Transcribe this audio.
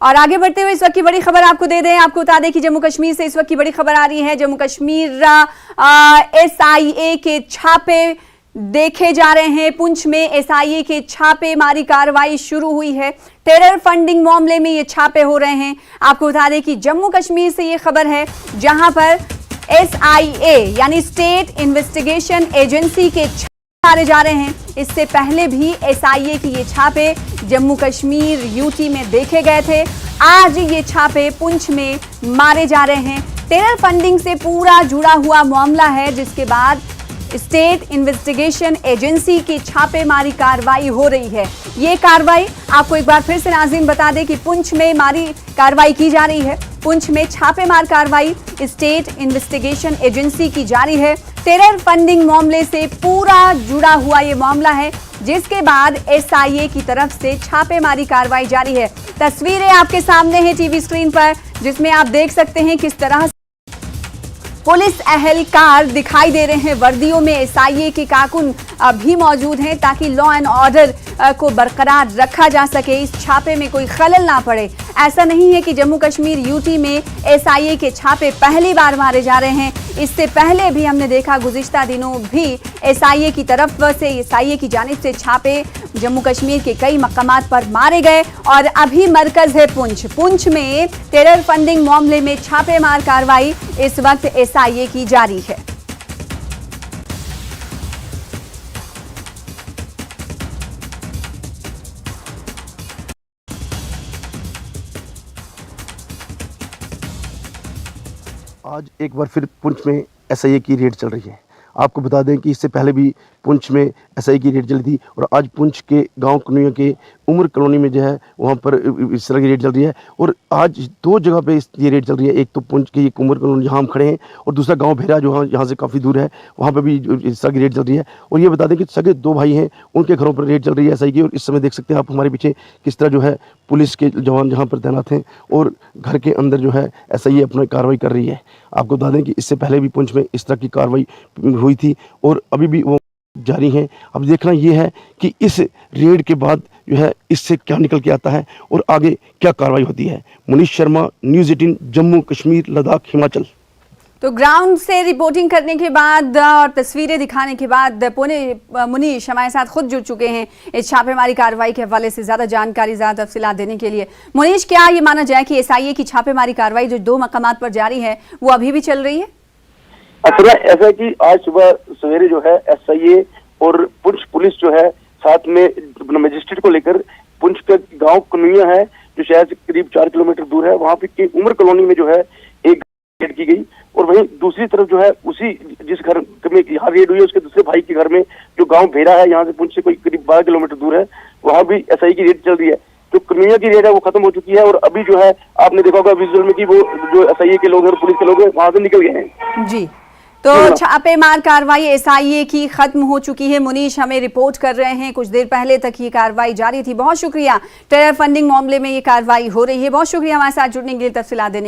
और आगे बढ़ते हुए इस वक्त की बड़ी खबर आपको दे दें, आपको बता दें कि जम्मू कश्मीर से इस वक्त की बड़ी खबर आ रही है। जम्मू कश्मीर SIA के छापे देखे जा रहे हैं। पुंछ में SIA के छापेमारी कार्रवाई शुरू हुई है। टेरर फंडिंग मामले में ये छापे हो रहे हैं। आपको बता दें कि जम्मू कश्मीर से ये खबर है, जहां पर SIA यानी स्टेट इन्वेस्टिगेशन एजेंसी के मारे जा रहे हैं। इससे पहले भी SIA की ये छापे जम्मू कश्मीर UT में देखे गए थे। आज ये छापे पुंछ में मारे जा रहे हैं। टेरर फंडिंग से पूरा जुड़ा हुआ मामला है, जिसके बाद स्टेट इन्वेस्टिगेशन एजेंसी की छापेमारी कार्रवाई हो रही है। ये कार्रवाई आपको एक बार फिर से नाज़रीन बता दें कि पुंछ में मारी कार्रवाई की जा रही है। पुंछ में छापेमार कार्रवाई स्टेट इन्वेस्टिगेशन एजेंसी की जारी है। टेरर फंडिंग मामले से पूरा जुड़ा हुआ ये मामला है, जिसके बाद SIA की तरफ से छापेमारी कार्रवाई जारी है। तस्वीरें आपके सामने हैं टीवी स्क्रीन पर, जिसमें आप देख सकते हैं किस तरह पुलिस एहलकार दिखाई दे रहे हैं। वर्दियों में SIA के कारकुन भी मौजूद हैं, ताकि लॉ एंड ऑर्डर को बरकरार रखा जा सके, इस छापे में कोई खलल ना पड़े। ऐसा नहीं है कि जम्मू कश्मीर UT में SIA के छापे पहली बार मारे जा रहे हैं। इससे पहले भी हमने देखा, गुज़िश्ता दिनों भी SIA की तरफ से, SIA की जानिब से छापे जम्मू कश्मीर के कई मकामात पर मारे गए। और अभी मरकज है पुंछ। पुंछ में टेरर फंडिंग मामले में छापेमार कार्रवाई इस वक्त SIA की जारी है। आज एक बार फिर पुंछ में SIA की रेड चल रही है। आपको बता दें कि इससे पहले भी पुंछ में SIA की रेड चली थी, और आज पुंछ के गांव कनुया के उमर कॉलोनी में जो है वहां पर इस तरह की रेड चल रही है। और आज दो जगह पे ये रेड चल रही है। एक तो पुंछ की उमर कॉलोनी जहां हम खड़े हैं, और दूसरा गांव भेरा जो यहाँ से काफ़ी दूर है, वहाँ पर भी इस तरह की रेड चल रही है। और ये बता दें कि सगे दो भाई हैं, उनके घरों पर रेड चल रही है SIA की। और इस समय देख सकते हैं आप हमारे पीछे किस तरह जो है पुलिस के जवान जहाँ पर तैनात हैं, और घर के अंदर जो है SIA अपना कार्रवाई कर रही है। आपको बता दें कि इससे पहले भी पुंछ में इस तरह की कार्रवाई हुई थी, और अभी भी वो जारी है। अब देखना ये है कि इस रेड के बाद जो है इससे क्या निकल के आता है और आगे क्या कार्रवाई होती है। मुनीश शर्मा, न्यूज़ 18, जम्मू कश्मीर, लद्दाख, हिमाचल। तो ग्राउंड से रिपोर्टिंग करने के बाद और तस्वीरें दिखाने के बाद मुनीश हमारे साथ खुद जुड़ चुके हैं इस छापेमारी कार्रवाई के हवाले से ज़्यादा जानकारी, ज़्यादा तफसीलात देने के लिए। मुनीश, क्या ये माना जाए कि SIA की छापेमारी कार्रवाई जो दो मकामात पर जारी है, वो अभी भी चल रही है? असल ऐसा है कि आज सुबह सवेरे जो है SIA और पुंछ पुलिस जो है साथ में मजिस्ट्रेट को लेकर पुंछ का गांव कनुया है, जो शहर से करीब 4 किलोमीटर दूर है, वहां पे की उमर कॉलोनी में जो है एक रेड की गई। और वहीं दूसरी तरफ जो है उसी जिस घर में यहाँ रेड हुई है, उसके दूसरे भाई के घर में, जो गांव भेरा है, यहाँ से पुंछ से कोई करीब 12 किलोमीटर दूर है, वहां भी SIA की रेड चल रही है। जो कनुया की रेड है वो खत्म हो चुकी है, और अभी जो है आपने देखा होगा विजुअल में कि वो जो SIA के लोग हैं और पुलिस के लोग हैं वहां से निकल गए हैं। जी, तो छापेमार कार्रवाई SIA की खत्म हो चुकी है। मुनीश हमें रिपोर्ट कर रहे हैं, कुछ देर पहले तक ये कार्रवाई जारी थी। बहुत शुक्रिया। टेरर फंडिंग मामले में ये कार्रवाई हो रही है। बहुत शुक्रिया हमारे साथ जुड़ने के लिए, तफसीलात देने